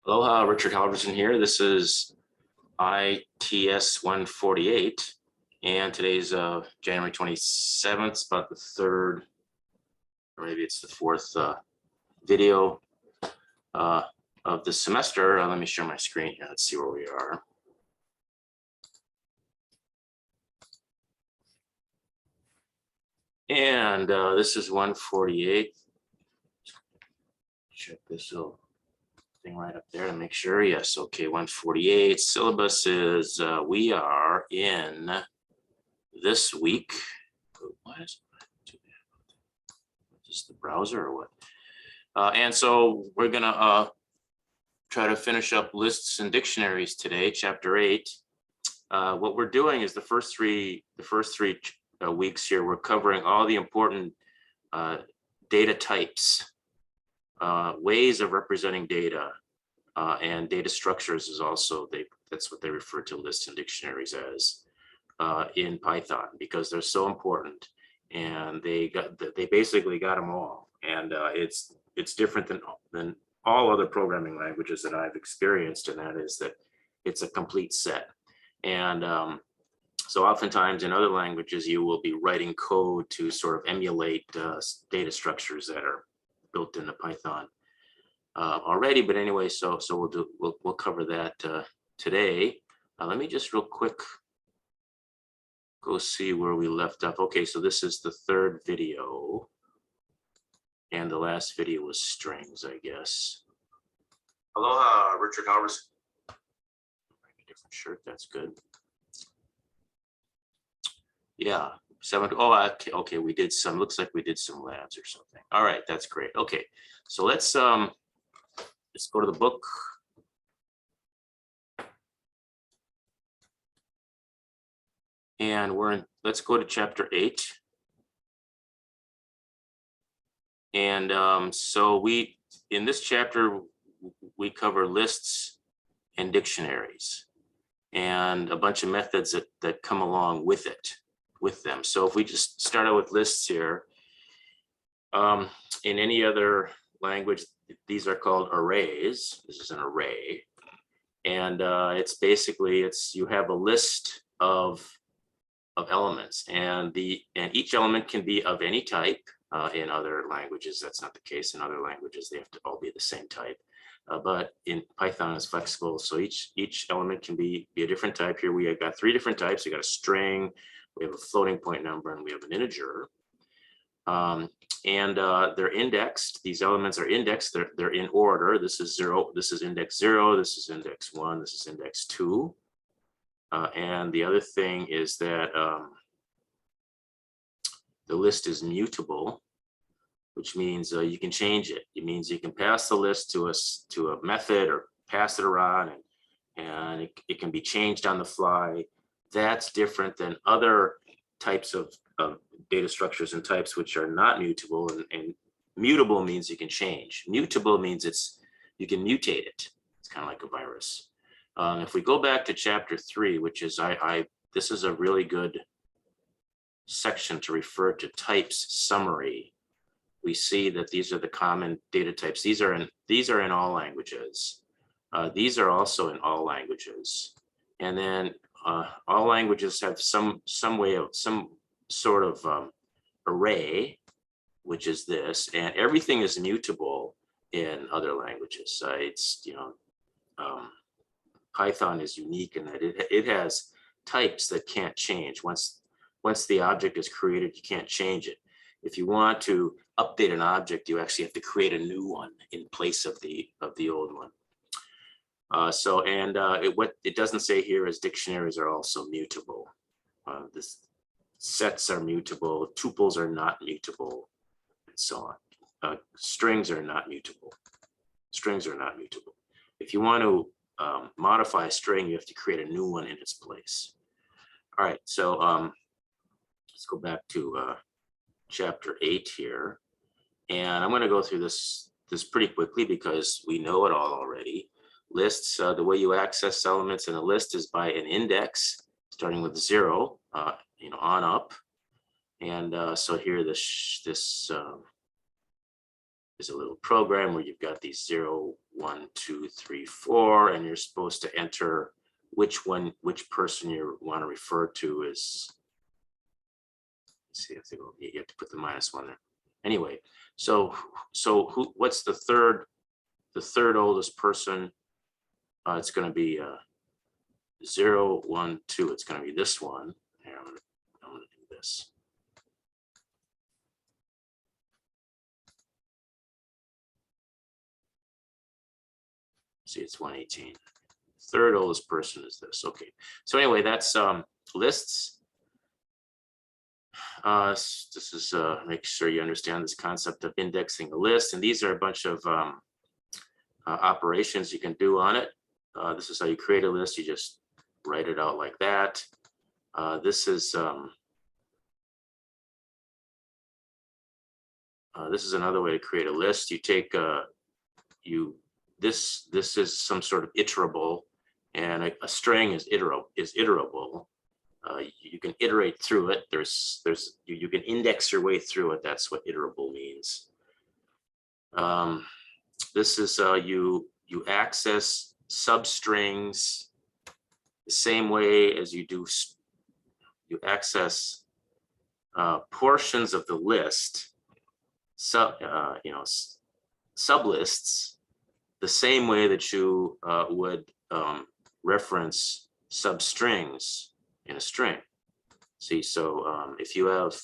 Aloha, Richard Halverson here. This is ITS148, and today's January 27th, about the third, or maybe it's the fourth video of the semester. Let me share my screen here. Let's see where we are. And this is 148. Check this out. Thing right up there to make sure. Yes, okay, 148. Syllabus is we are in this week. What is this, the browser or what? And so we're gonna try to finish up lists and dictionaries today, chapter 8. What we're doing is the first three weeks here, we're covering all the important data types. Ways of representing data and data structures is also, that's what they refer to lists and dictionaries as in Python, because they're so important, and they basically got them all, and it's different than all other programming languages that I've experienced, and that is that it's a complete set. And so oftentimes in other languages you will be writing code to sort of emulate data structures that are built into Python already, but anyway, so we'll cover that today. Let me just real quick go see where we left off. Okay, so this is the third video, and the last video was strings, I guess. Aloha, Richard Halverson. A different shirt, that's good. Yeah. Okay, we did some, looks like we did some labs or something. All right, that's great. Okay, so let's go to the book. And let's go to chapter 8. And so in this chapter, we cover lists and dictionaries and a bunch of methods that come along with them. So if we just start out with lists here, in any other language, these are called arrays. This is an array, and it's basically, you have a list of elements, and each element can be of any type. In other languages, that's not the case. In other languages, they have to all be the same type. But in Python, it's flexible, so each element can be a different type. Here we have got 3 different types. We got a string, we have a floating point number, and we have an integer. And they're indexed. These elements are indexed. They're in order. This is 0. This is index 0. This is index 1. This is index 2. And the other thing is that the list is mutable, which means you can change it. It means you can pass the list to a method or pass it around, and it can be changed on the fly. That's different than other types of data structures and types which are not mutable, and mutable means you can change. Mutable means you can mutate it. It's kind of like a virus. If we go back to chapter 3, which is this is a really good section to refer to types summary. We see that these are the common data types. These are in all languages. These are also in all languages. And then all languages have some sort of array, which is this, and everything is mutable in other languages. Python is unique in that it has types that can't change. Once the object is created, you can't change it. If you want to update an object, you actually have to create a new one in place of the old one. What it doesn't say here is dictionaries are also mutable. Sets are mutable, tuples are not mutable, and so on. Strings are not mutable. Strings are not mutable. If you want to modify a string, you have to create a new one in its place. All right, so let's go back to chapter 8 here, and I'm going to go through this pretty quickly because we know it all already. Lists, the way you access elements in a list is by an index starting with 0, on up. And so here this is a little program where you've got these 0, 1, 2, 3, 4, and you're supposed to enter which person you want to refer to is. Let's see if they go, you have to put the -1 there. Anyway, so what's the third oldest person? It's going to be 0, 1, 2. It's going to be this one. Here, I'm going to do this. See, it's 118. Third oldest person is this. Okay. So anyway, that's lists. This is make sure you understand this concept of indexing a list, and these are a bunch of operations you can do on it. This is how you create a list. You just write it out like that. This is another way to create a list. You take this is some sort of iterable, and a string is iterable. You can iterate through it. You can index your way through it. That's what iterable means. This is you access substrings the same way as you access portions of the list, sublists, the same way that you would reference substrings in a string. See, so if you have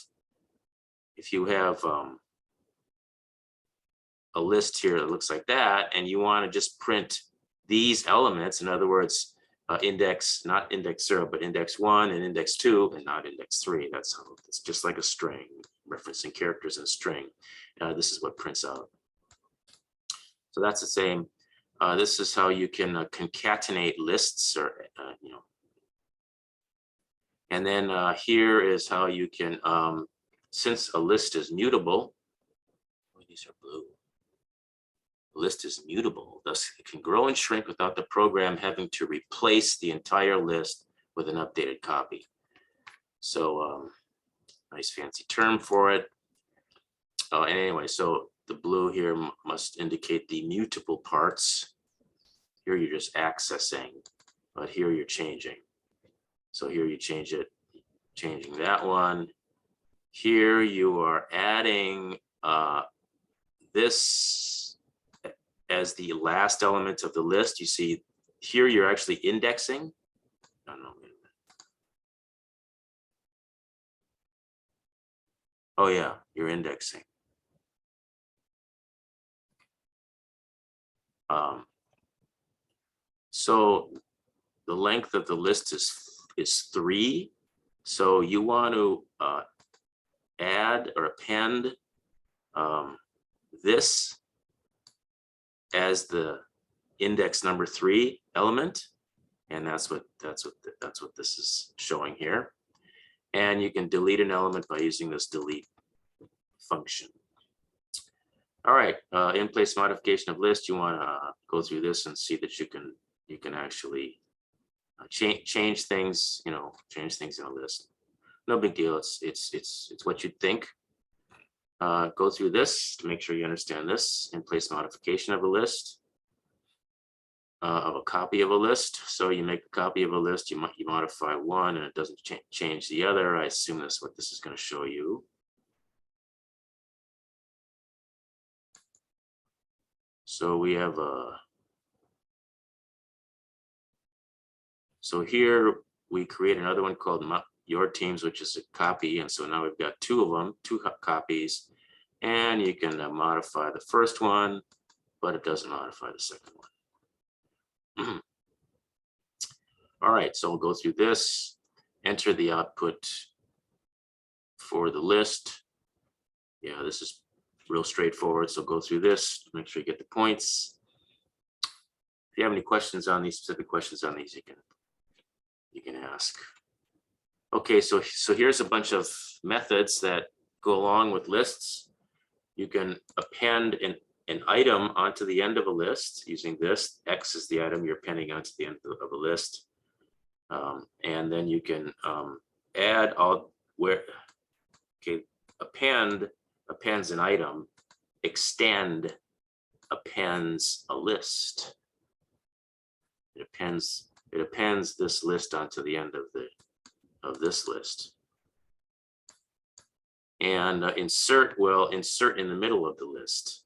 a list here that looks like that, and you want to just print these elements, in other words, index, not index 0, but index 1 and index 2, and not index 3. That's how it's just like a string, referencing characters in a string. This is what prints out. So that's the same. This is how you can concatenate lists, or and then here is how you can, since a list is mutable. Oh, these are blue. A list is mutable, thus it can grow and shrink without the program having to replace the entire list with an updated copy. So nice fancy term for it. And anyway, so the blue here must indicate the mutable parts. Here you're just accessing, but here you're changing. So here you change it, changing that one. Here you are adding this as the last element of the list. You see here you're actually indexing. No, wait a minute. Oh yeah, you're indexing. So the length of the list is 3. So you want to add or append this as the index number 3 element, and that's what this is showing here. And you can delete an element by using this delete function. All right, in-place modification of list. You want to go through this and see that you can actually change things. Change things in a list. No big deal. It's what you'd think. Go through this to make sure you understand this. In-place modification of a list, of a copy of a list. So you make a copy of a list. You modify one, and it doesn't change the other. I assume that's what this is going to show you. So we have so here we create another one called your teams, which is a copy, and so now we've got 2 of them, 2 copies, and you can modify the first one, but it doesn't modify the second one. All right, so we'll go through this, enter the output for the list. Yeah, this is real straightforward. So go through this, make sure you get the points. If you have any questions on these, specific questions on these, you can ask. Okay, so here's a bunch of methods that go along with lists. You can append an item onto the end of a list using this. X is the item you're appending onto the end of a list. And then you can add appends an item, extend appends a list. It appends this list onto the end of this list. And insert will insert in the middle of the list.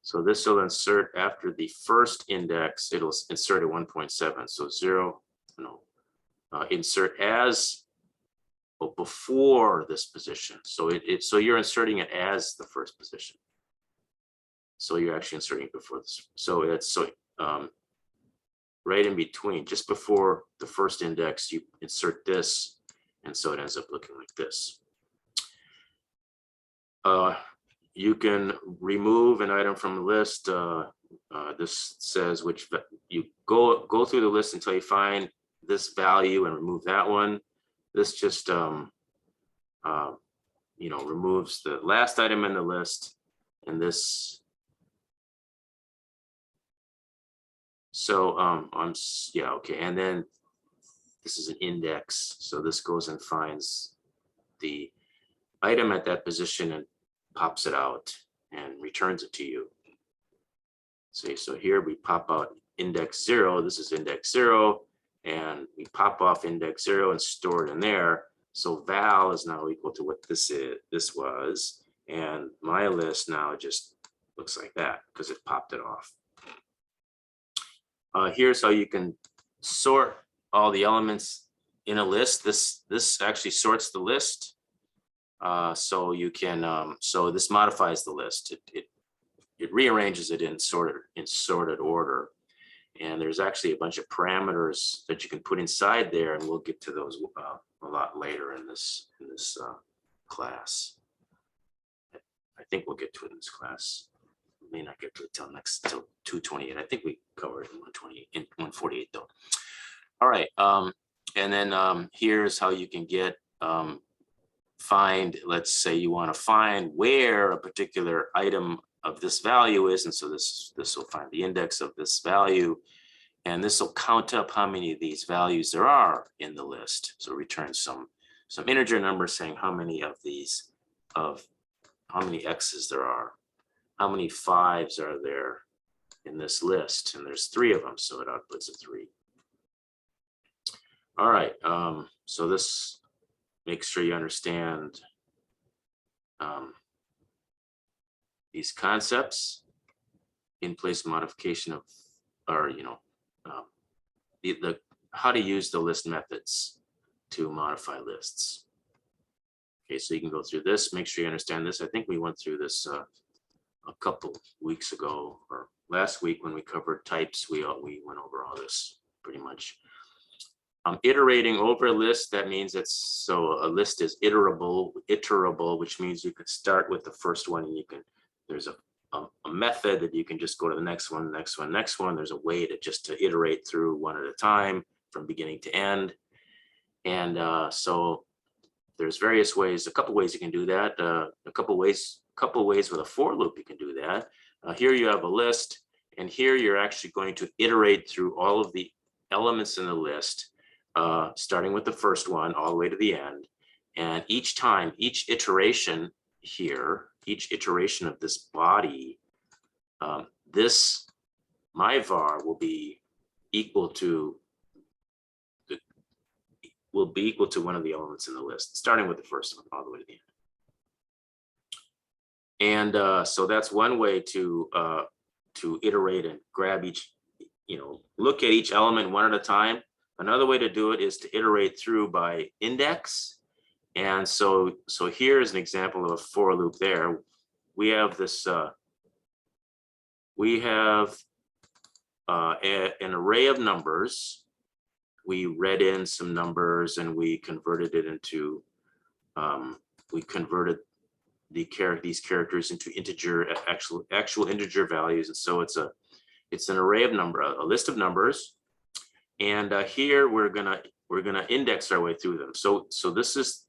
So this will insert after the first index, it'll insert at 1.7. So insert as before this position. So so you're inserting it as the first position. So you're actually inserting it before this. So it's right in between, just before the first index, you insert this, and so it ends up looking like this. You can remove an item from the list. This says which you go through the list until you find this value and remove that one. This just removes the last item in the list, and this. So yeah, okay, and then this is an index. So this goes and finds the item at that position and pops it out and returns it to you. So here we pop out index 0. This is index 0, and we pop off index 0 and store it in there. So val is now equal to what this was, and my list now just looks like that because it popped it off. Here's how you can sort all the elements in a list. This actually sorts the list. So you can so this modifies the list. It rearranges it in sorted order. And there's actually a bunch of parameters that you can put inside there, and we'll get to those a lot later in this class. I think we'll get to it in this class. We may not get to it till 228. I think we covered it in 148 though. All right, and then here's how you can get find. Let's say you want to find where a particular item of this value is, and so this will find the index of this value, and this will count up how many of these values there are in the list. So return some integer number saying how many of these how many x's there are, how many 5s are there in this list, and there's 3 of them, so it outputs a 3. All right, so this makes sure you understand these concepts. In place modification of, or how to use the list methods to modify lists. Okay, so you can go through this, make sure you understand this. I think we went through this a couple weeks ago, or last week when we covered types. We went over all this pretty much. Iterating over a list, that means a list is iterable, which means you could start with the first one, and there's a method that you can just go to the next one. There's a way to iterate through one at a time from beginning to end. And so there's various ways, a couple ways you can do that. A couple ways with a for loop you can do that. Here you have a list, and here you're actually going to iterate through all of the elements in the list, starting with the first one all the way to the end. And each time, each iteration here, each iteration of this body, my var will be equal to one of the elements in the list, starting with the first one all the way to the end. And so that's one way to iterate and grab each, look at each element one at a time. Another way to do it is to iterate through by index. And so here's an example of a for loop there. We have this, we have an array of numbers. We read in some numbers and we converted it into, we converted these characters into integer, actual integer values. And so it's an array of a list of numbers. And here we're gonna index our way through them. So this is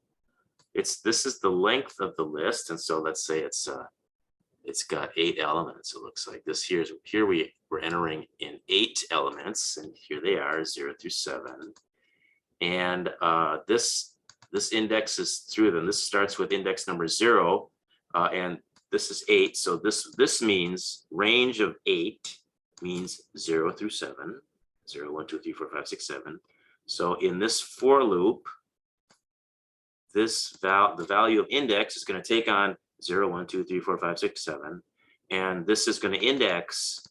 the length of the list, and so let's say it's got 8 elements. It looks like this. Here we're entering in 8 elements, and here they are, 0 through 7. And this indexes through them. This starts with index number 0, and this is 8. So this means range of 8 means 0 through 7. 0, 1, 2, 3, 4, 5, 6, 7. So in this for loop, the value of index is going to take on 0, 1, 2, 3, 4, 5, 6, 7. And this is going to index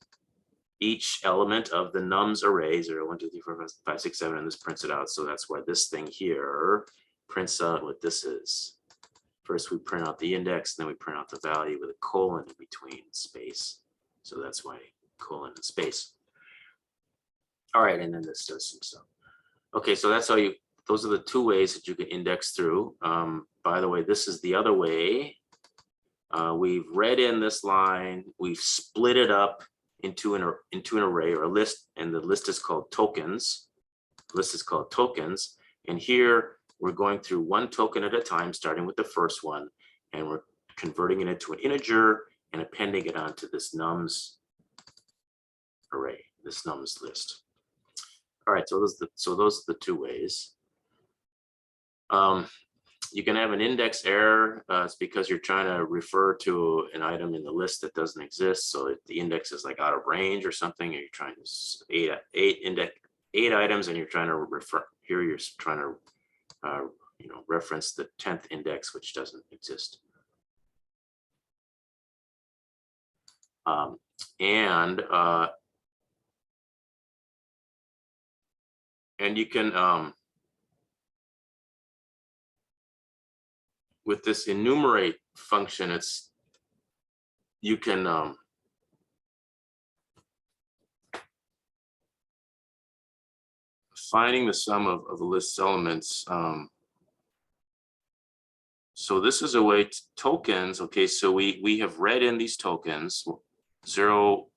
each element of the nums array, 0, 1, 2, 3, 4, 5, 6, 7, and this prints it out. So that's why this thing here prints out what this is. First, we print out the index, then we print out the value with a colon in between, space. So that's why colon and space. All right, and then this does some stuff. Okay, so that's how you, those are the two ways that you can index through. By the way, this is the other way. We've read in this line, we've split it up into an array or a list, and the list is called tokens. The list is called tokens, and here we're going through one token at a time, starting with the first one, and we're converting it into an integer and appending it onto this nums array, this nums list. All right, so those are the two ways. You can have an index error. It's because you're trying to refer to an item in the list that doesn't exist. So if the index is like out of range or something, and you're trying to eight items, and you're trying to refer here. You're trying to reference the 10th index, which doesn't exist. And you can with this enumerate function, you can finding the sum of the list's elements. So this is a way to tokens. Okay, so we have read in these tokens 0,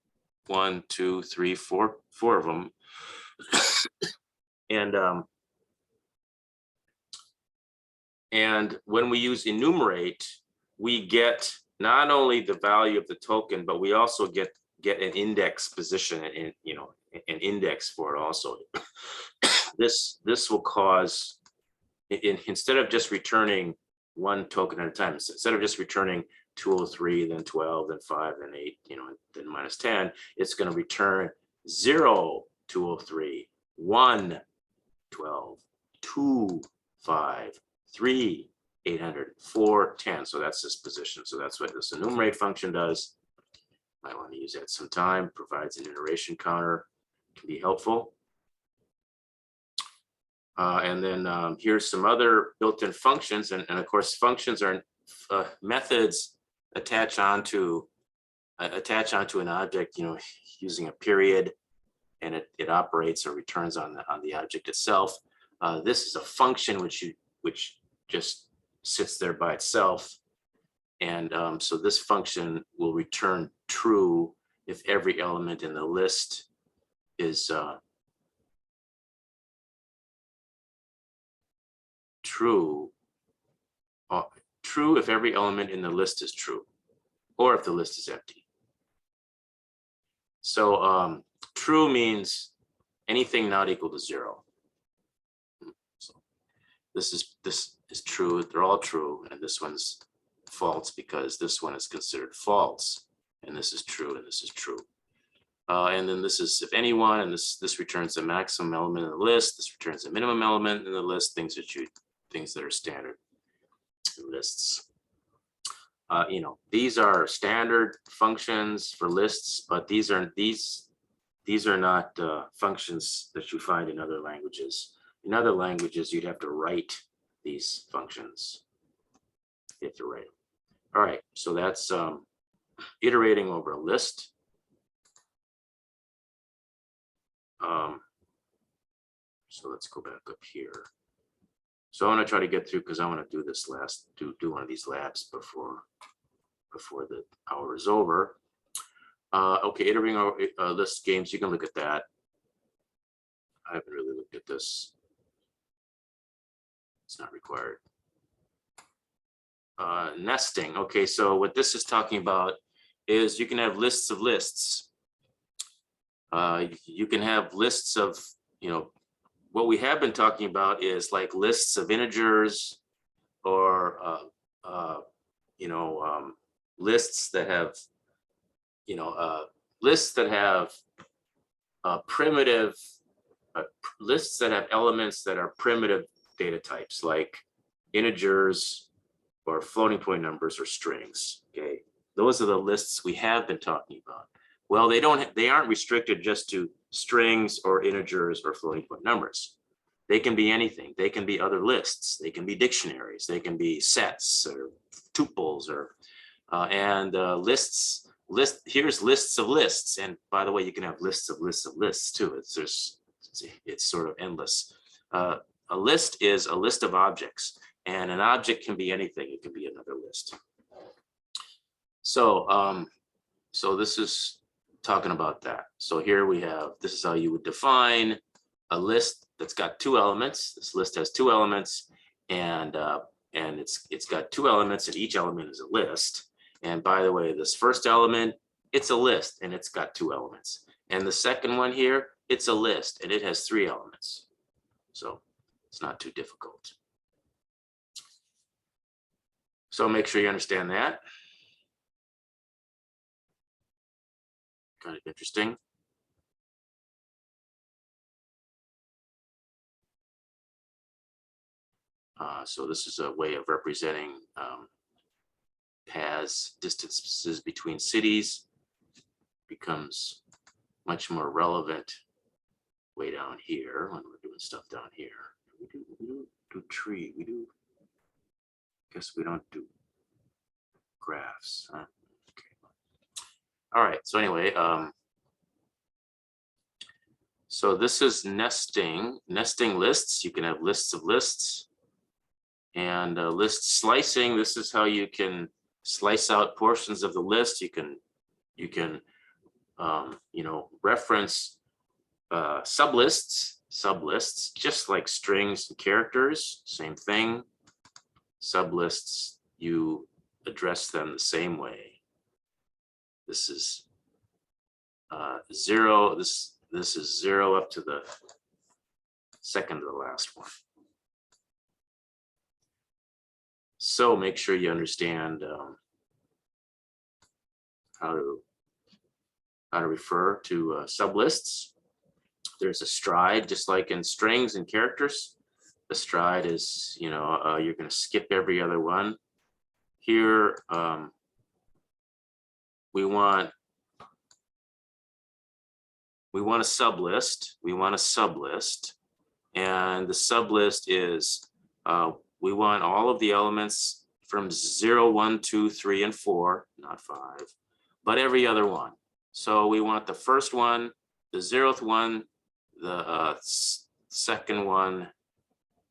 1, 2, 3, 4 of them, and when we use enumerate, we get not only the value of the token, but we also get an index position and an index for it also. This will cause, instead of just returning one token at a time, instead of just returning 203, then 12, then 5, then 8, then minus 10, it's going to return 0, 203, 1, 12, 2, 5, 3, 800, 4, 10. So that's this position. So that's what this enumerate function does. Might want to use that sometime. Provides an iteration counter, can be helpful. And then here's some other built-in functions, and of course functions are methods attach onto an object, using a period, and it operates or returns on the object itself. This is a function which just sits there by itself, and so this function will return true if every element in the list is true if every element in the list is true, or if the list is empty. So true means anything not equal to 0. So this is true. They're all true, and this one's false because this one is considered false, and this is true, and this is true. And then this is if anyone, and this returns the maximum element in the list. This returns the minimum element in the list. Things that are standard lists. These are standard functions for lists, but these are not functions that you find in other languages. In other languages, you'd have to write these functions. You have to write them. All right, so that's iterating over a list. So let's go back up here. So I want to try to get through because I want to do this do one of these labs before the hour is over. Okay, iterating over list games, you can look at that. I haven't really looked at this. It's not required. Nesting. Okay, so what this is talking about is you can have lists of lists. You can have lists of, what we have been talking about is like lists of integers or, lists that have, lists that have primitive lists that have elements that are primitive data types, like integers or floating point numbers or strings. Okay, those are the lists we have been talking about. Well, they aren't restricted just to strings or integers or floating point numbers. They can be anything. They can be other lists. They can be dictionaries. They can be sets or tuples or here's lists of lists. And by the way, you can have lists of lists of lists too. It's sort of endless. A list is a list of objects, and an object can be anything. It can be another list. So so this is talking about that. So here we have, this is how you would define a list that's got two elements. This list has two elements, and it's got two elements, and each element is a list. And by the way, this first element, it's a list, and it's got two elements. And the second one here, it's a list, and it has three elements. So it's not too difficult. So make sure you understand that. Kind of interesting. So this is a way of representing paths, distances between cities. Becomes much more relevant way down here when we're doing stuff down here. We do tree. We do. Guess we don't do graphs. Huh? Okay. All right. So anyway, so this is nesting lists. You can have lists of lists. And list slicing, this is how you can slice out portions of the list. You can reference sublists, just like strings and characters, same thing. Sublists, you address them the same way. This is 0. This is 0 up to the second to the last one. So make sure you understand how to refer to sublists. There's a stride, just like in strings and characters. The stride is, you're going to skip every other one. Here, we want a sublist. We want a sublist, and the sublist is we want all of the elements from 0, 1, 2, 3, and 4, not 5, but every other one. So we want the first one, the 0th one, the second one,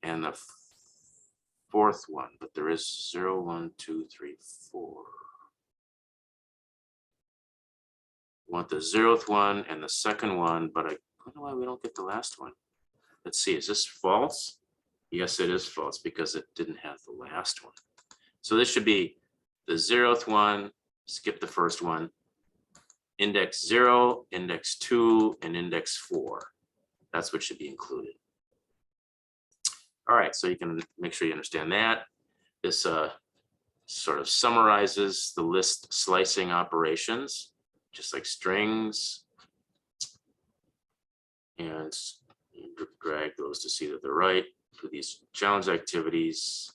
and the 4th one. But there is 0, 1, 2, 3, 4. We want the 0th one and the second one, but I don't know why we don't get the last one. Let's see, is this false? Yes, it is false because it didn't have the last one. So this should be the 0th one, skip the first one, index 0, index 2, and index 4. That's what should be included. All right, so you can make sure you understand that. This sort of summarizes the list slicing operations, just like strings. And you drag those to see that they're right for these challenge activities.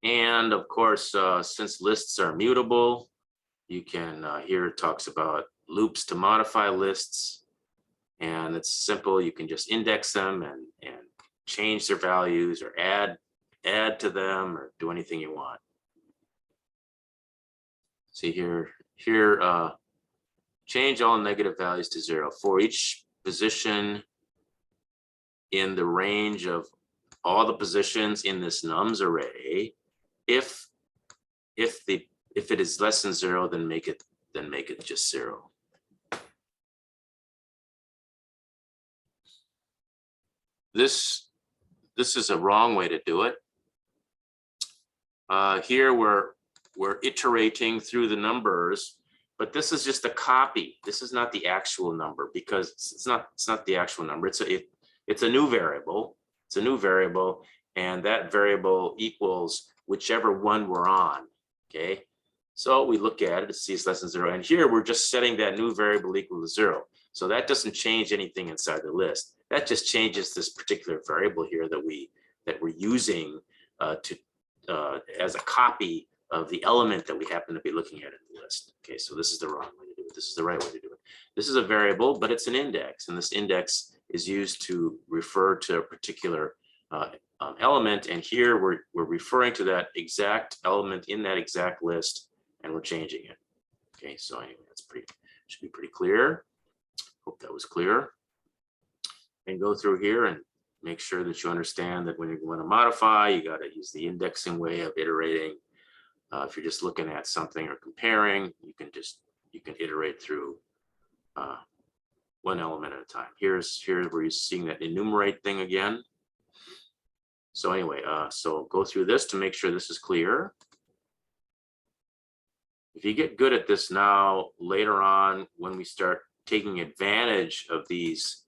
And of course, since lists are mutable, you can, here it talks about loops to modify lists. And it's simple, you can just index them and change their values or add to them or do anything you want. See here, change all negative values to 0 for each position in the range of all the positions in this nums array. If it is less than 0, then make it just 0. This is a wrong way to do it. Here we're iterating through the numbers, but this is just a copy. This is not the actual number because it's not the actual number. It's a new variable. It's a new variable, and that variable equals whichever one we're on. Okay, So we look at it, it sees less than 0. And here we're just setting that new variable equal to 0. So that doesn't change anything inside the list. That just changes this particular variable here that we're using as a copy of the element that we happen to be looking at in the list. Okay, so this is the wrong way to do it. This is the right way to do it. This is a variable, but it's an index, and this index is used to refer to a particular element. And here we're referring to that exact element in that exact list, and we're changing it. Okay, so anyway, that's should be pretty clear. Hope that was clear. And go through here and make sure that you understand that when you want to modify, you got to use the indexing way of iterating. If you're just looking at something or comparing, you can iterate through one element at a time. Here's where you're seeing that enumerate thing again. So anyway, so go through this to make sure this is clear. If you get good at this now, later on, when we start taking advantage of these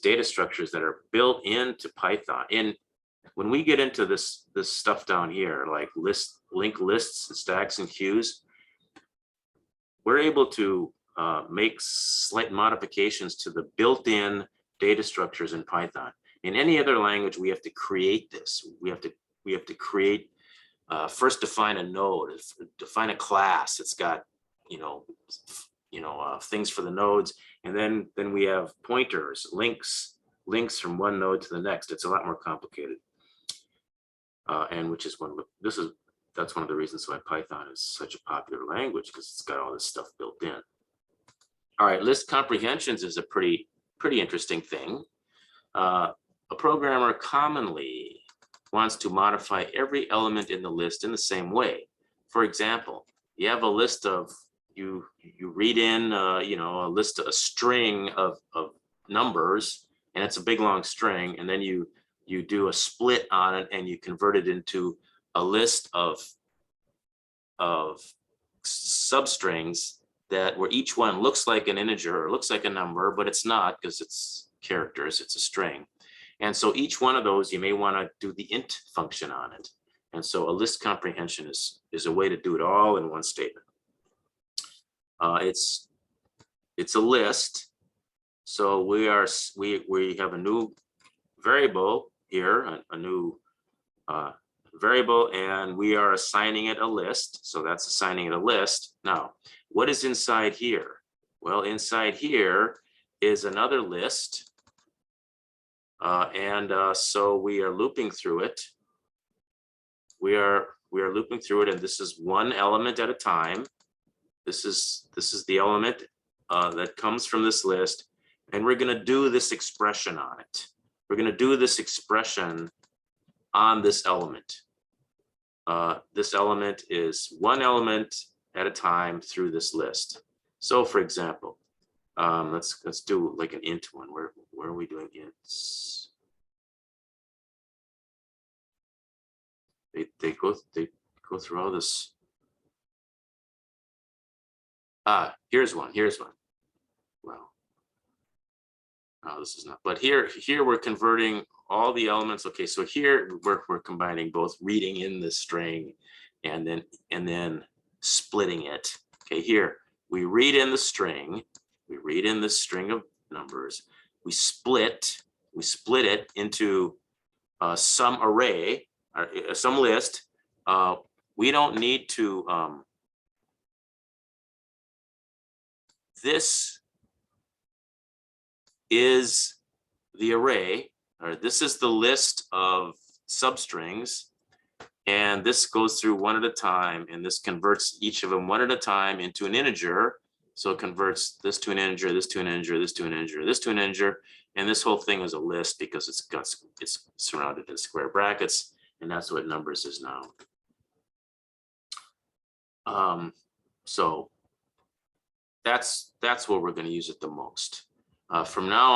data structures that are built into Python, and when we get into this stuff down here, like linked lists and stacks and queues, we're able to make slight modifications to the built-in data structures in Python. In any other language, we have to create this. We have to create, first define a node, define a class. It's got things for the nodes, and then we have pointers, links from one node to the next. It's a lot more complicated, and that's one of the reasons why Python is such a popular language, because it's got all this stuff built in. All right, list comprehensions is a pretty interesting thing. A programmer commonly wants to modify every element in the list in the same way. For example, you have a list of you read in a string of numbers, and it's a big long string, and then you do a split on it and you convert it into a list of substrings where each one looks like an integer or looks like a number, but it's not, because it's characters, it's a string. And so each one of those, you may want to do the int function on it. And so a list comprehension is a way to do it all in one statement. It's a list. So we have a new variable here, a new variable, and we are assigning it a list. So that's assigning it a list. Now, what is inside here? Well, inside here is another list. So we are looping through it. We are looping through it, and this is one element at a time. This is the element that comes from this list, and we're going to do this expression on it. We're going to do this expression on this element. This element is one element at a time through this list. So, for example, let's do like an int one. Where are we doing ints? They go through all this. Here's one. Well, no, this is not. But here we're converting all the elements. Okay, so here we're combining both reading in the string and then splitting it. Okay, here we read in the string. We read in this string of numbers. We split it into some array, or some list. We don't need to. This is the array, or this is the list of substrings, and this goes through one at a time, and this converts each of them one at a time into an integer. So it converts this to an integer, this to an integer, this to an integer, this to an integer, and this whole thing is a list because it's surrounded in square brackets, and that's what numbers is now. So that's what we're going to use it the most. From now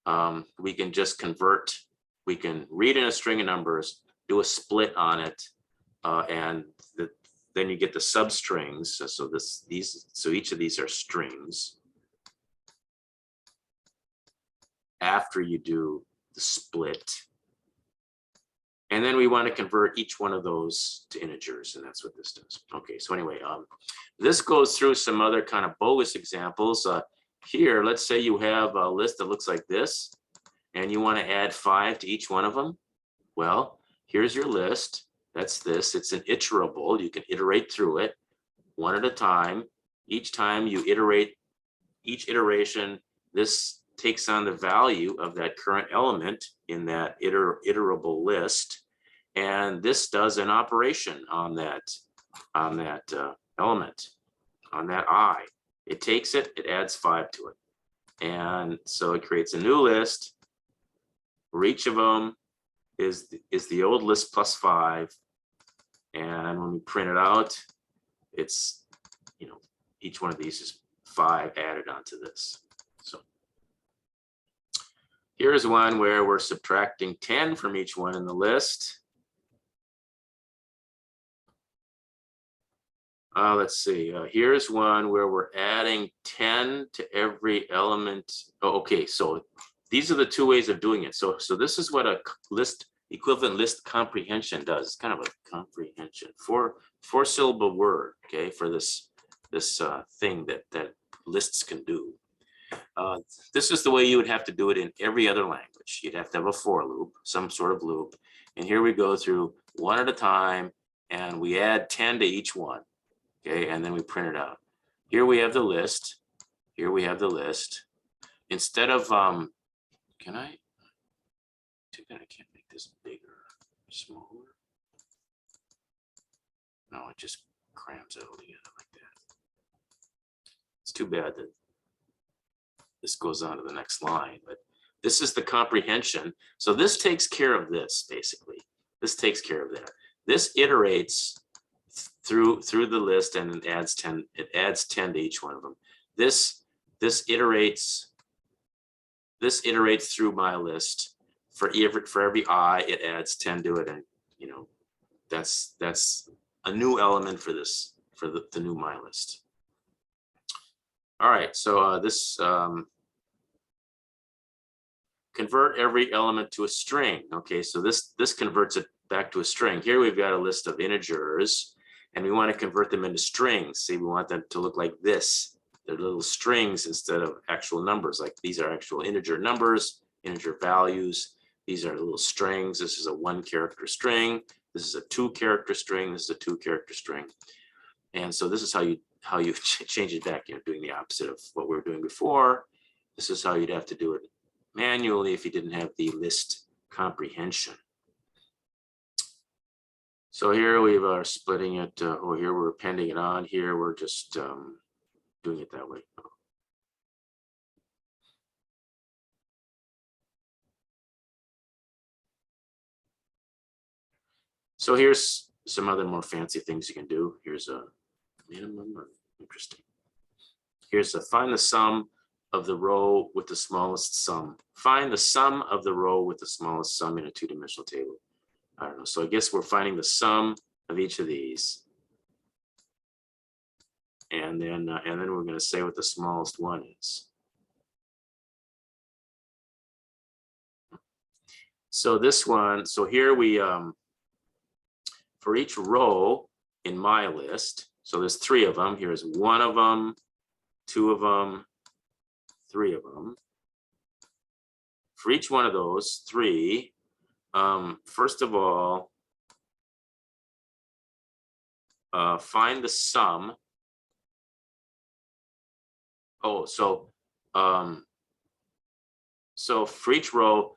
on, we can just convert. We can read in a string of numbers, do a split on it, and then you get the substrings. So each of these are strings. After you do the split, And then we want to convert each one of those to integers, and that's what this does. Okay, so anyway, this goes through some other kind of bogus examples. Here, let's say you have a list that looks like this, and you want to add 5 to each one of them. Well, here's your list. That's this. It's an iterable. You can iterate through it one at a time. Each time you iterate, each iteration, this takes on the value of that current element in that iterable list, and this does an operation on that element, on that I. It takes it, it adds 5 to it, and so it creates a new list where each of them is the old list plus 5, and when we print it out, it's, you know, each one of these is 5 added onto this. So here's one where we're subtracting 10 from each one in the list. Let's see, here's one where we're adding 10 to every element. Oh, okay, so these are the two ways of doing it. So this is what a list, equivalent list comprehension does. It's kind of a comprehension, four syllable word, okay, for this thing that lists can do. This is the way you would have to do it in every other language. You'd have to have a for loop, some sort of loop. And here we go through one at a time, and we add 10 to each one. Okay, and then we print it out. Here we have the list. Here we have the list. Instead of, can I can't make this bigger, smaller? No, it just crams it all together like that. It's too bad that this goes on to the next line, but this is the comprehension. So this takes care of this, basically. This takes care of that. This iterates through the list, and it adds 10. It adds 10 to each one of them. This iterates through my list. For every I, it adds 10 to it, and you know, that's a new element for this, for the new my list. All right, so this convert every element to a string. Okay, so this converts it back to a string. Here we've got a list of integers, and we want to convert them into strings. See, we want them to look like this. They're little strings instead of actual numbers. Like these are actual integer numbers, integer values. These are little strings. This is a 1-character string. This is a 2-character string. This is a 2-character string. And so this is how you change it back. You know, doing the opposite of what we were doing before. This is how you'd have to do it manually if you didn't have the list comprehension. So here we are splitting it, or here we're appending it on. Here we're just doing it that way. So here's some other more fancy things you can do. Here's a minimum, interesting. Here's a find the sum of the row with the smallest sum. Find the sum of the row with the smallest sum in a 2-dimensional table. I don't know. So I guess we're finding the sum of each of these, and then we're going to say what the smallest one is. So this one. So here we for each row in my list. So there's 3 of them. Here's 1 of them, 2 of them, 3 of them. For each one of those 3. First of all, find the sum. Oh, so for each row,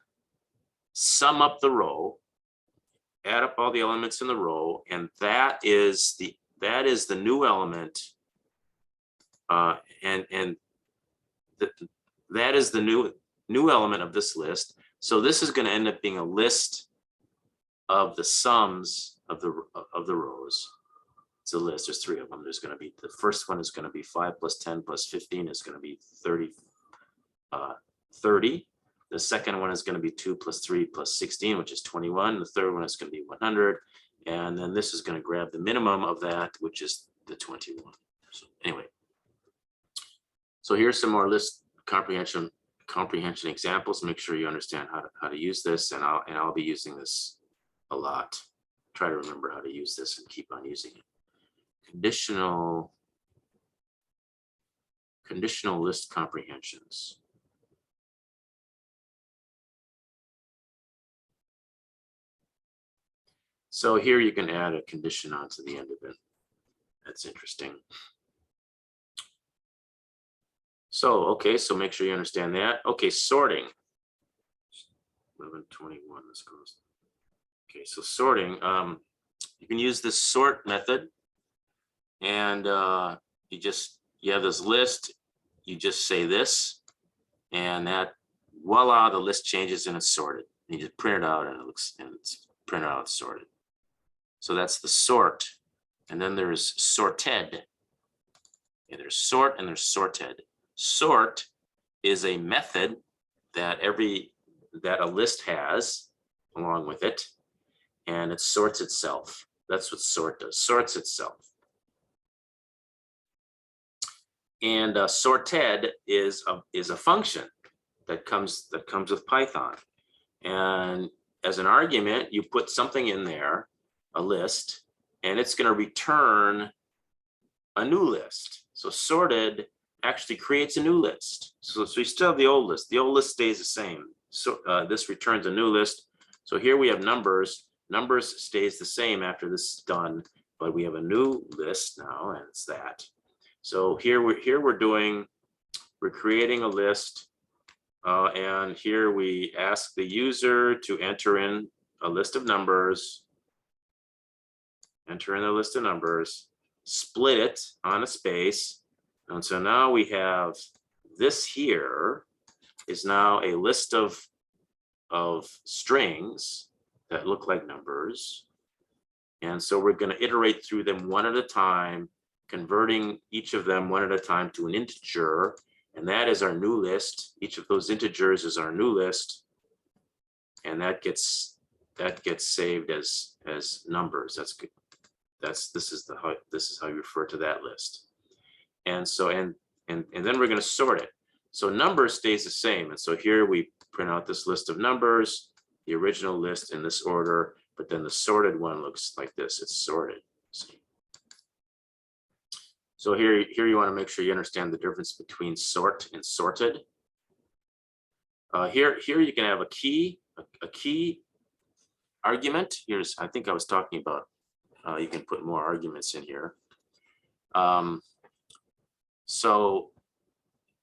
sum up the row, add up all the elements in the row, and that is the new element, and that is the new element of this list. So this is going to end up being a list of the sums of the rows. It's a list. There's 3 of them. There's going to be, the first one is going to be 5 plus 10 plus 15 is going to be 30. The second one is going to be 2 plus 3 plus 16, which is 21. The third one is going to be 100. And then this is going to grab the minimum of that, which is the 21. So anyway, so here's some more list comprehension examples. Make sure you understand how to use this, and I'll be using this a lot. Try to remember how to use this and keep on using it. Conditional list comprehensions. So here you can add a condition onto the end of it. That's interesting. So, okay, so make sure you understand that. Okay, sorting. 1121, this goes. Okay, so sorting, you can use this sort method, and you have this list, you just say this, and that, voila, the list changes and it's sorted. You just print it out and it looks, and it's printed out, sorted. So that's the sort. And then there's sorted. Okay, there's sort and there's sorted. Sort is a method that a list has along with it, and it sorts itself. That's what sort does, sorts itself. And sorted is a function that comes with Python. And as an argument, you put something in there, a list, and it's going to return a new list. So sorted actually creates a new list. So we still have the old list. The old list stays the same. So this returns a new list. So here we have numbers. Numbers stays the same after this is done, but we have a new list now, and it's that. So here we're creating a list, and here we ask the user to enter in a list of numbers. Enter in the list of numbers, split it on a space. And so now we have this here is now a list of strings that look like numbers. And so we're going to iterate through them one at a time, converting each of them one at a time to an integer. And that is our new list. Each of those integers is our new list. And that gets saved as numbers. That's good. This is how you refer to that list. And so and then we're going to sort it. So number stays the same. And so here we print out this list of numbers, the original list in this order, but then the sorted one looks like this. It's sorted. See? So here you want to make sure you understand the difference between sort and sorted. Here you can have a key argument. I think I was talking about. You can put more arguments in here. So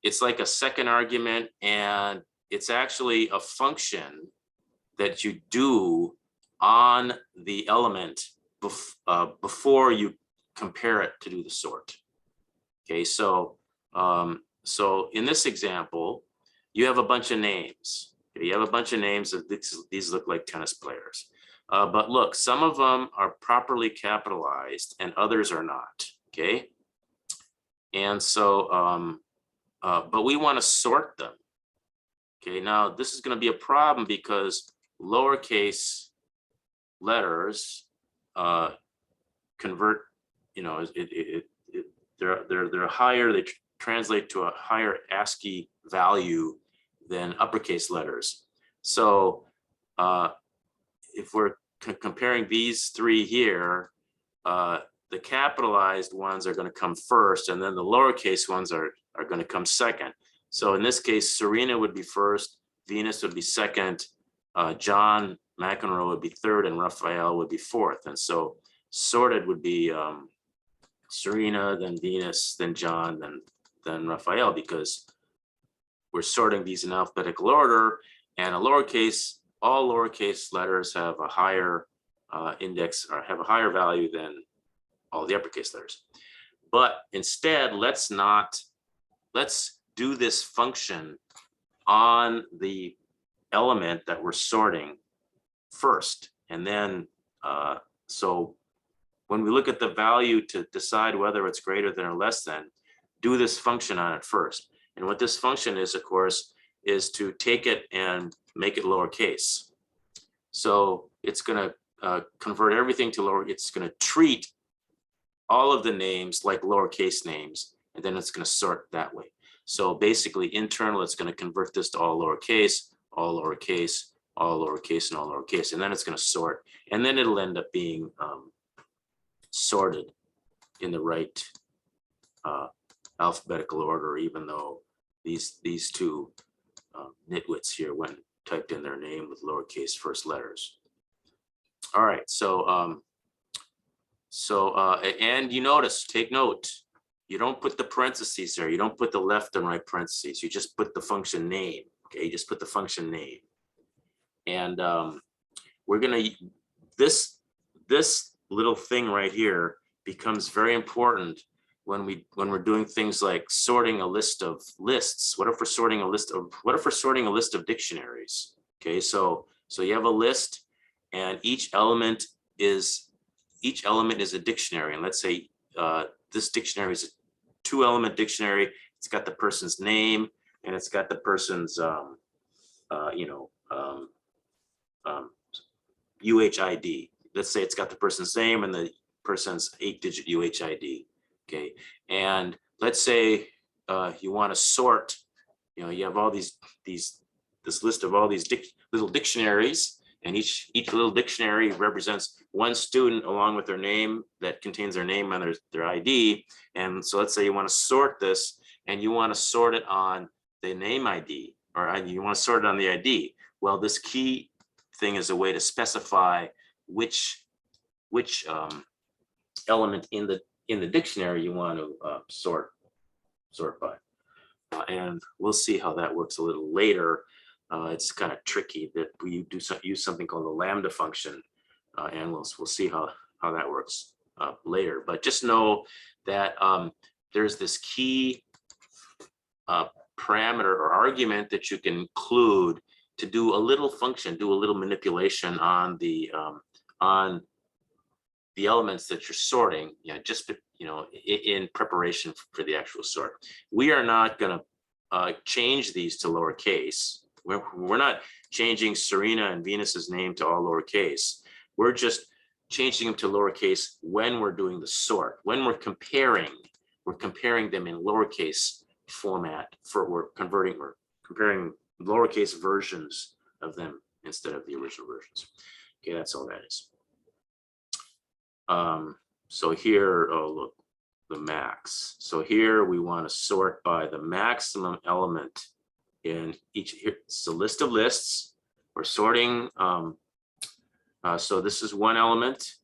it's like a second argument, and it's actually a function that you do on the element before you compare it to do the sort. Okay, so in this example, you have a bunch of names. Okay, you have a bunch of names. These look like tennis players. But look, some of them are properly capitalized and others are not, okay? And so, but we want to sort them. Okay, now this is going to be a problem because lowercase letters convert, they're higher, they translate to a higher ASCII value than uppercase letters. So if we're comparing these three here, the capitalized ones are going to come first, and then the lowercase ones are going to come second. So in this case, Serena would be first, Venus would be second, John McEnroe would be third, and Raphael would be fourth. And so sorted would be Serena, then Venus, then John, then Raphael, because we're sorting these in alphabetical order, and all lowercase letters have a higher index, or have a higher value than all the uppercase letters. But instead, let's do this function on the element that we're sorting first. And then, so when we look at the value to decide whether it's greater than or less than, do this function on it first. And what this function is, of course, is to take it and make it lowercase. So it's going to convert everything to lower. It's going to treat all of the names like lowercase names, and then it's going to sort that way. So basically internal, it's going to convert this to all lowercase, all lowercase and all lowercase, and then it's going to sort, and then it'll end up being sorted in the right alphabetical order, even though these two nitwits here went and typed in their name with lowercase first letters. All right, so and you notice, take note, you don't put the parentheses there, you don't put the left and right parentheses, you just put the function name. Okay, you just put the function name. And we're gonna, this little thing right here becomes very important when we're doing things like sorting a list of lists. What if we're sorting a list of dictionaries? Okay, so you have a list, and each element is a dictionary. And let's say this dictionary is a 2-element dictionary. It's got the person's name, and it's got the person's UHID. Let's say it's got the person's name and the person's 8-digit UHID. Okay, and let's say you want to sort. You have all this list of all these little dictionaries, and each little dictionary represents one student along with their name that contains their name and their ID. And so let's say you want to sort this, and you want to sort it on the name ID, or you want to sort it on the ID. Well, this key thing is a way to specify which element in the dictionary you want to sort by. And we'll see how that works a little later. It's kind of tricky that we use something called the lambda function, and we'll see how that works later. But just know that there's this key parameter or argument that you can include to do a little function, do a little manipulation on the elements that you're sorting, just in preparation for the actual sort. We are not going to change these to lowercase. We're not changing Serena and Venus's name to all lowercase. We're just changing them to lowercase when we're doing the sort. When we're comparing them in lowercase format. We're comparing lowercase versions of them instead of the original versions. Okay, that's all that is. So here, oh look, the max. So here we want to sort by the maximum element in each. Here it's a list of lists. We're sorting. So this is one element,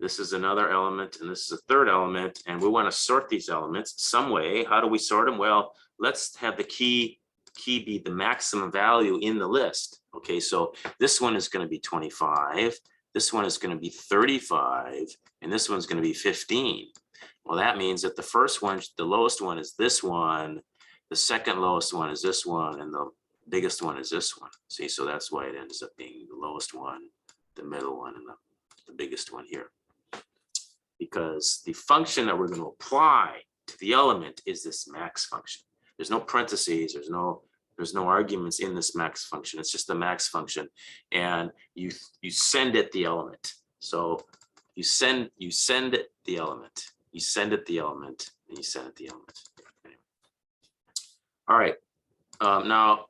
this is another element, and this is a third element, and we want to sort these elements some way. How do we sort them? Well, let's have the key be the maximum value in the list. Okay, so this one is going to be 25. This one is going to be 35, and this one's going to be 15. Well, that means that the first one, the lowest one is this one, the second lowest one is this one, and the biggest one is this one. See, so that's why it ends up being the lowest one, the middle one, and the biggest one here. Because the function that we're going to apply to the element is this max function. There's no parentheses, there's no arguments in this max function. It's just the max function, and you send it the element. So you send it the element. You send it the element, and you send it the element. Anyway. All right. Now,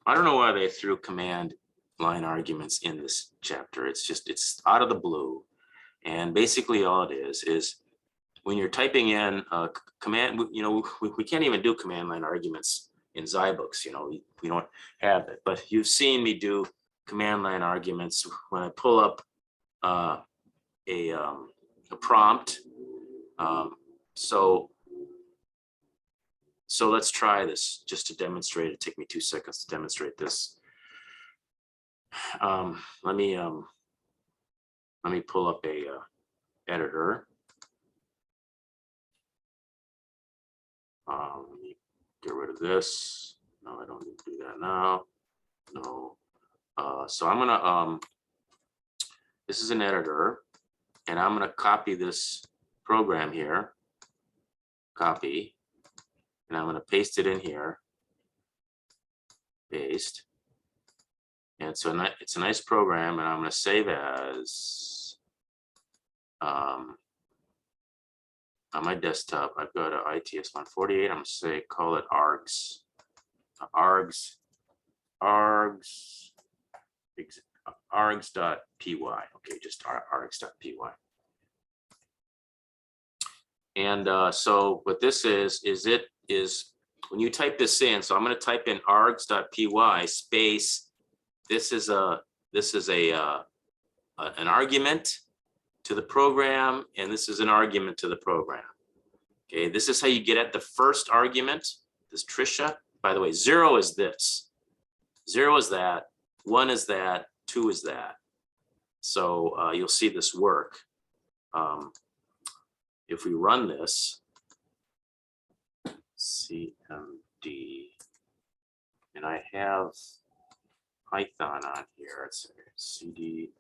I don't know why they threw command line arguments in this chapter. It's out of the blue, and basically all it is when you're typing in a command. We can't even do command line arguments in Zybooks. We don't have it, but you've seen me do command line arguments when I pull up a prompt. So let's try this just to demonstrate. It take me 2 seconds to demonstrate this. Let me pull up a editor. Let me get rid of this. No, I don't need to do that now. No. So I'm gonna this is an editor, and I'm gonna copy this program here. Copy, and I'm gonna paste it in here. Paste. And so it's a nice program, and I'm going to save as on my desktop. I've got a ITS148. I'm going to say call it args. args.py. Okay, just args.py. And so what this is when you type this in, so I'm going to type in args.py space, this is an argument to the program, and this is an argument to the program. Okay, this is how you get at the first argument, this Trisha. By the way, 0 is this, 0 is that, 1 is that, 2 is that. So you'll see this work. If we run this, CMD, and I have Python on here, it's CD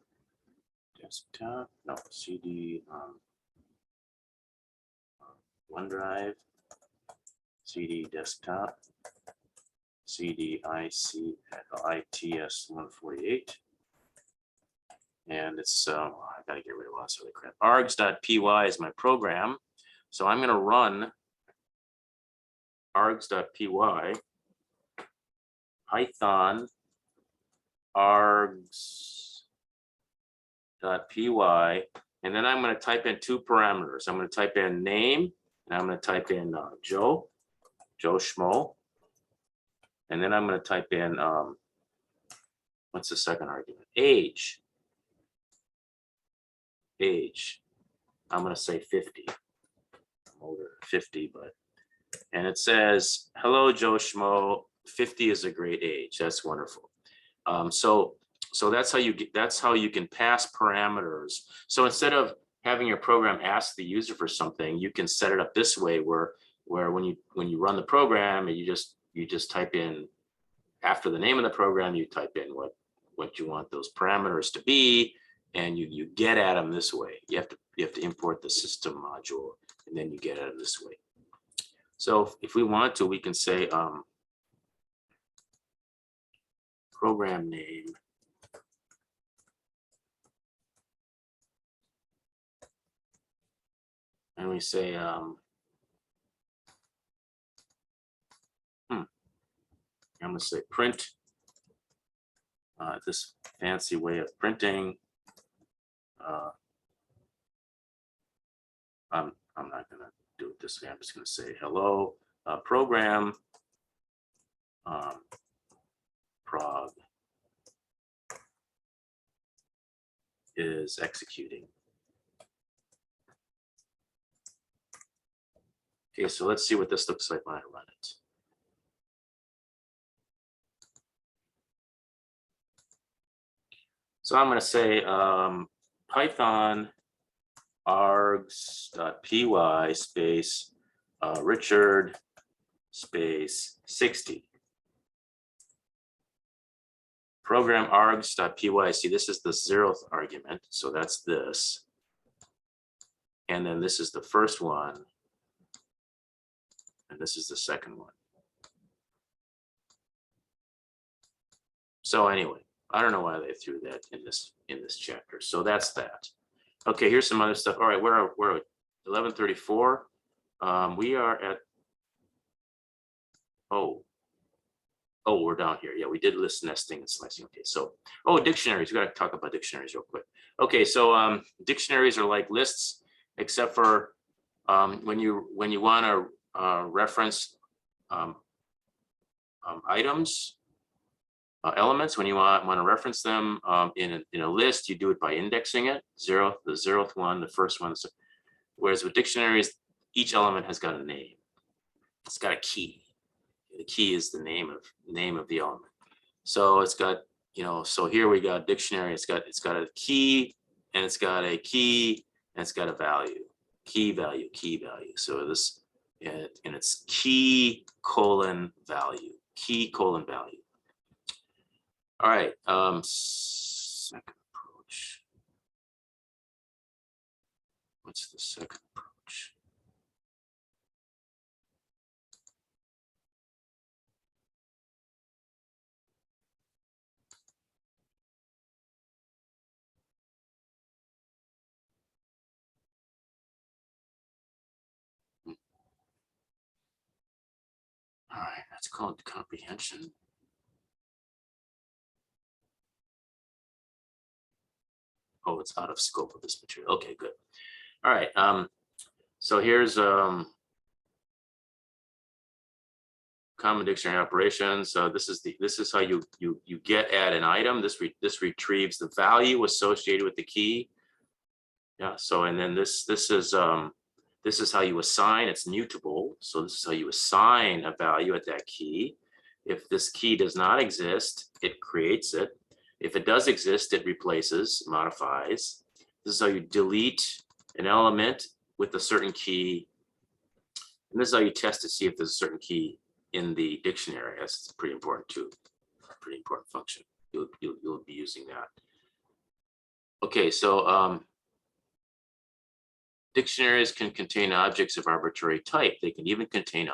desktop, no, CD OneDrive, CD desktop, CD ITS148, and it's I gotta get rid of lots of other crap. args.py is my program, so I'm gonna run args.py Python args.py, and then I'm going to type in 2 parameters. I'm going to type in name, and I'm going to type in Joe Schmo, and then I'm going to type in what's the second argument? Age. I'm going to say 50. I'm older than 50, but, and it says, hello, Joe Schmo, 50 is a great age. That's wonderful. So that's how you can pass parameters. So instead of having your program ask the user for something, you can set it up this way where when you run the program, and you just type in, after the name of the program, you type in what you want those parameters to be, and you get at them this way. You have to import the system module, and then you get at them this way. So if we want to, we can say program name and we say I'm going to say print, this fancy way of printing. I'm not going to do it this way. I'm just going to say hello, program prog is executing. Okay, so let's see what this looks like when I run it. So I'm going to say Python args.py space Richard space 60. Program args.py. See, this is the 0th argument, so that's this. And then this is the first one. And this is the second one. So anyway, I don't know why they threw that in this chapter. So that's that. Okay, here's some other stuff. All right, we're at 11:34. We are at we're down here. Yeah, we did list nesting and slicing. Okay, so dictionaries. We got to talk about dictionaries real quick. Okay, so dictionaries are like lists, except for when you want to reference items, elements. When you want to reference them in a list, you do it by indexing it, the 0th one, the first one. Whereas with dictionaries, each element has got a name. It's got a key. The key is the name of the element. So it's got, so here we got dictionary. It's got a key, and it's got a key, and it's got a value. Key value. So this, and it's key colon value. Key colon value. All right. Second approach. What's the second approach? All right, that's called comprehension. Oh, it's out of scope of this material. Okay, good. All right. So here's common dictionary operations. This is how you get at an item. This retrieves the value associated with the key. Yeah. So and then this is how you assign. It's mutable. So this is how you assign a value at that key. If this key does not exist, it creates it. If it does exist, it replaces, modifies. This is how you delete an element with a certain key. And this is how you test to see if there's a certain key in the dictionary. That's pretty important too. Pretty important function. You'll be using that. Okay, so dictionaries can contain objects of arbitrary type. They can even contain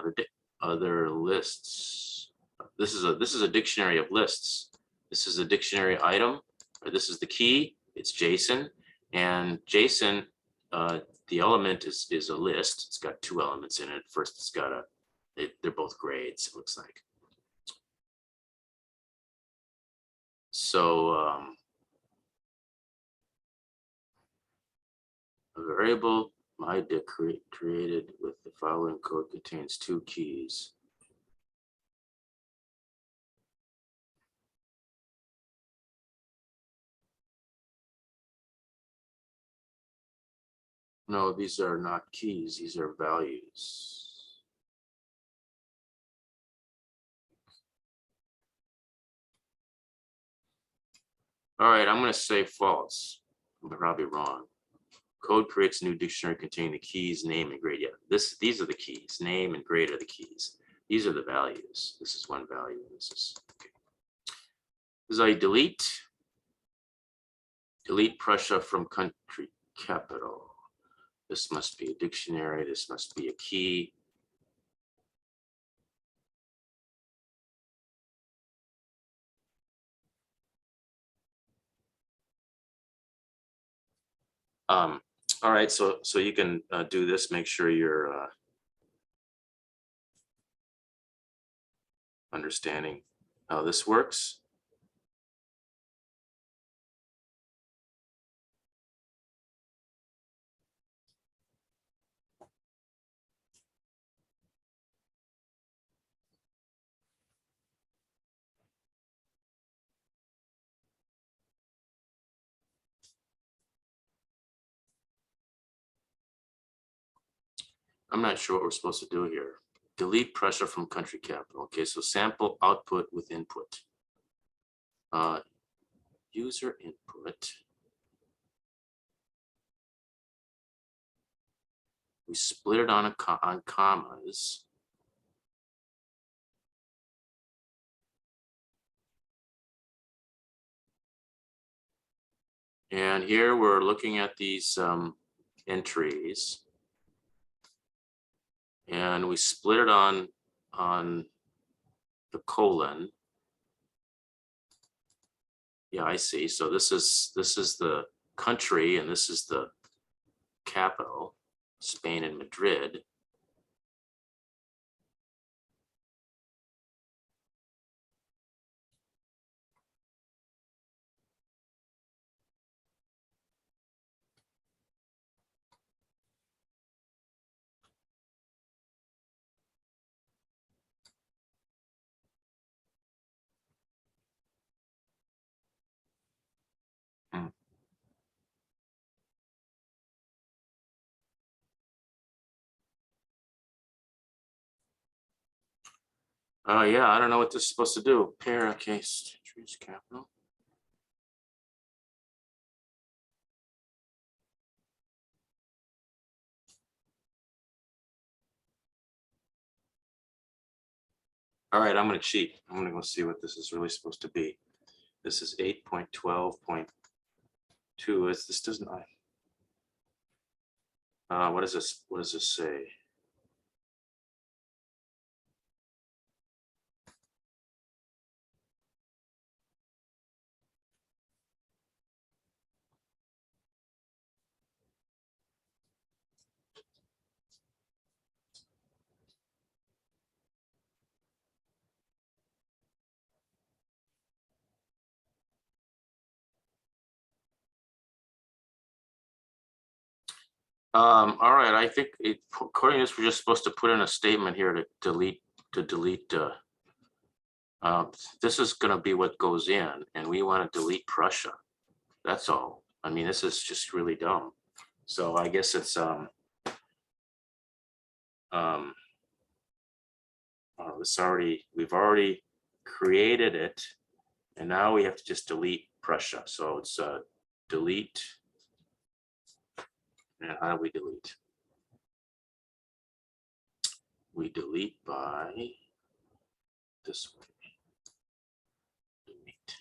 other lists. This is a dictionary of lists. This is a dictionary item, or this is the key. It's JSON, and JSON, the element is a list. It's got two elements in it. First, it's got they're both grades, it looks like. So a variable mydic created with the following code contains two keys. No, these are not keys. These are values. All right, I'm going to say false. I'm probably wrong. Code creates a new dictionary containing the keys, name, and grade. Yeah, these are the keys. Name and grade are the keys. These are the values. This is one value. This is okay. This is how you delete. Delete Prussia from country capital. This must be a dictionary. This must be a key. All right, so you can do this. Make sure you're understanding how this works. I'm not sure what we're supposed to do here. Delete Prussia from country capital. Okay, so sample output with input. User input. We split it on commas. And here we're looking at these entries. And we split it on the colon. Yeah, I see. So this is the country, and this is the capital, Spain and Madrid. Hmm. Yeah, I don't know what this is supposed to do. Pair case entries capital. All right, I'm going to cheat. I'm going to go see what this is really supposed to be. This is 8.12.2. This doesn't. What is this? What does this say? All right, I think according to this, we're just supposed to put in a statement here to delete this is going to be what goes in, and we want to delete Prussia. That's all. I mean, this is just really dumb. So I guess it's we've already created it, and now we have to just delete Prussia. So it's delete. And how do we delete? We delete by this way. Delete.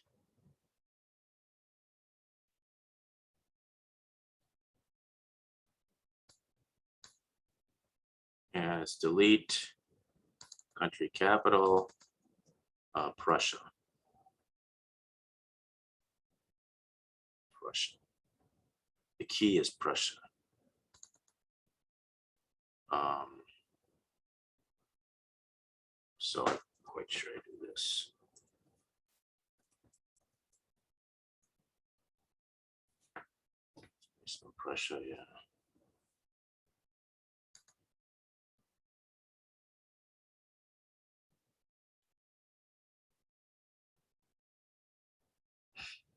And it's delete country capital, Prussia. Prussia. The key is Prussia. So I'm quite sure I do this. So Prussia, yeah.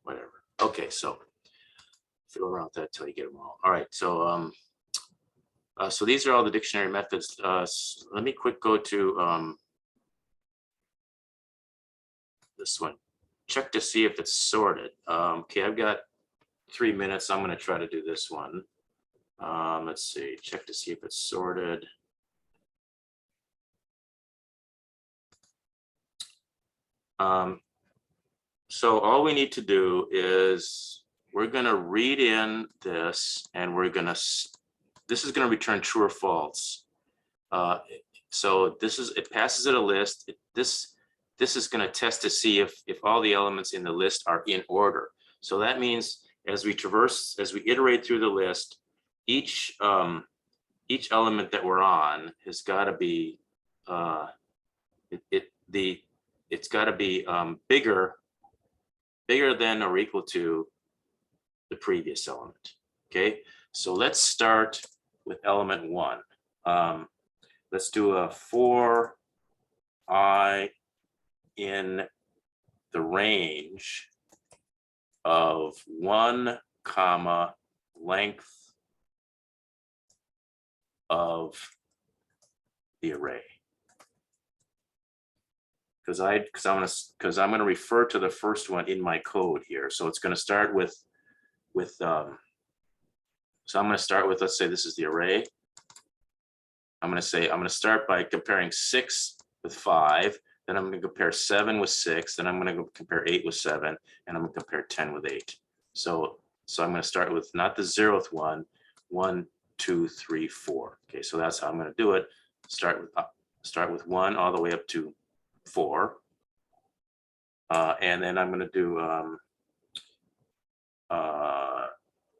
Whatever. Okay, so fiddle around with that till you get them all. All right, so so these are all the dictionary methods. Let me quick go to this one. Check to see if it's sorted. Okay, I've got 3 minutes. I'm going to try to do this one. Let's see. Check to see if it's sorted. So all we need to do is we're going to read in this, and this is going to return true or false. So it passes it a list. This is going to test to see if all the elements in the list are in order. So that means as we iterate through the list, each element that we're on has got to be it's got to be bigger than or equal to the previous element. Okay, so let's start with element 1. Let's do a for I in the range of 1, length of the array. Because I'm gonna refer to the first one in my code here. So it's going to start with so I'm going to start with, let's say this is the array. I'm going to start by comparing 6 with 5. Then I'm going to compare 7 with 6. Then I'm going to compare 8 with 7, and I'm going to compare 10 with 8. So I'm going to start with not the 0th one, 1, 2, 3, 4. Okay, so that's how I'm going to do it. Start with 1 all the way up to 4, and then I'm going to do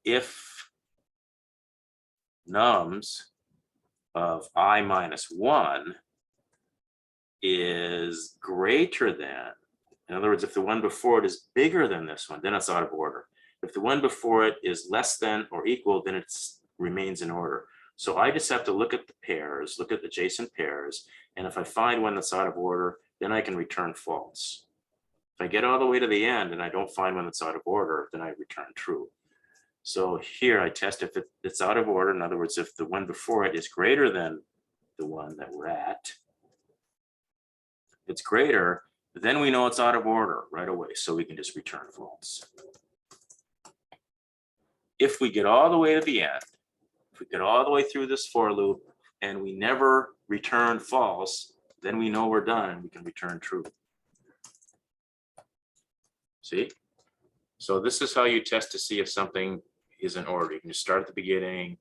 if nums of I minus 1 is greater than, in other words, if the one before it is bigger than this one, then it's out of order. If the one before it is less than or equal, then it remains in order. So I just have to look at the pairs, look at the adjacent pairs, and if I find one that's out of order, then I can return false. If I get all the way to the end and I don't find one that's out of order, then I return true. So here I test if it's out of order. In other words, if the one before it is greater than the one that we're at, if it's greater, then we know it's out of order right away. So we can just return false. If we get all the way to the end, if we get all the way through this for loop and we never return false, then we know we're done and we can return true. See? So this is how you test to see if something is in order. You can just start at the beginning,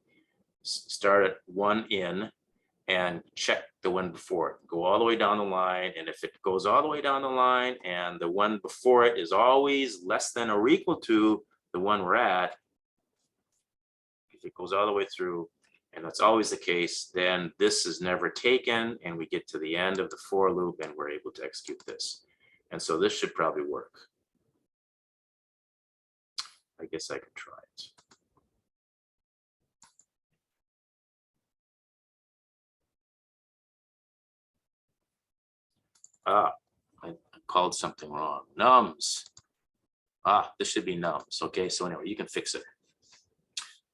start at 1 in, and check the one before it. Go all the way down the line, and if it goes all the way down the line and the one before it is always less than or equal to the one we're at, if it goes all the way through, and that's always the case, then this is never taken, and we get to the end of the for loop, and we're able to execute this. And so this should probably work. I guess I could try it. I called something wrong. Nums. This should be nums. Okay, so anyway, you can fix it.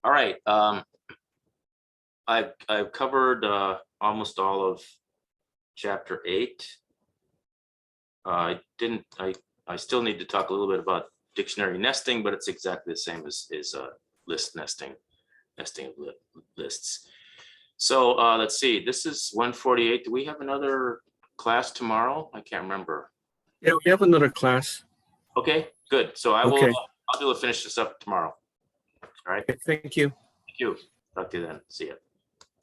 All right. I've covered almost all of chapter 8. I still need to talk a little bit about dictionary nesting, but it's exactly the same as list nesting of lists. So let's see, this is 148. Do we have another class tomorrow? I can't remember. Yeah, we have another class. Okay, good. So I'll be able to finish this up tomorrow. All right. Thank you. Thank you. Talk to you then. See ya.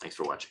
Thanks for watching.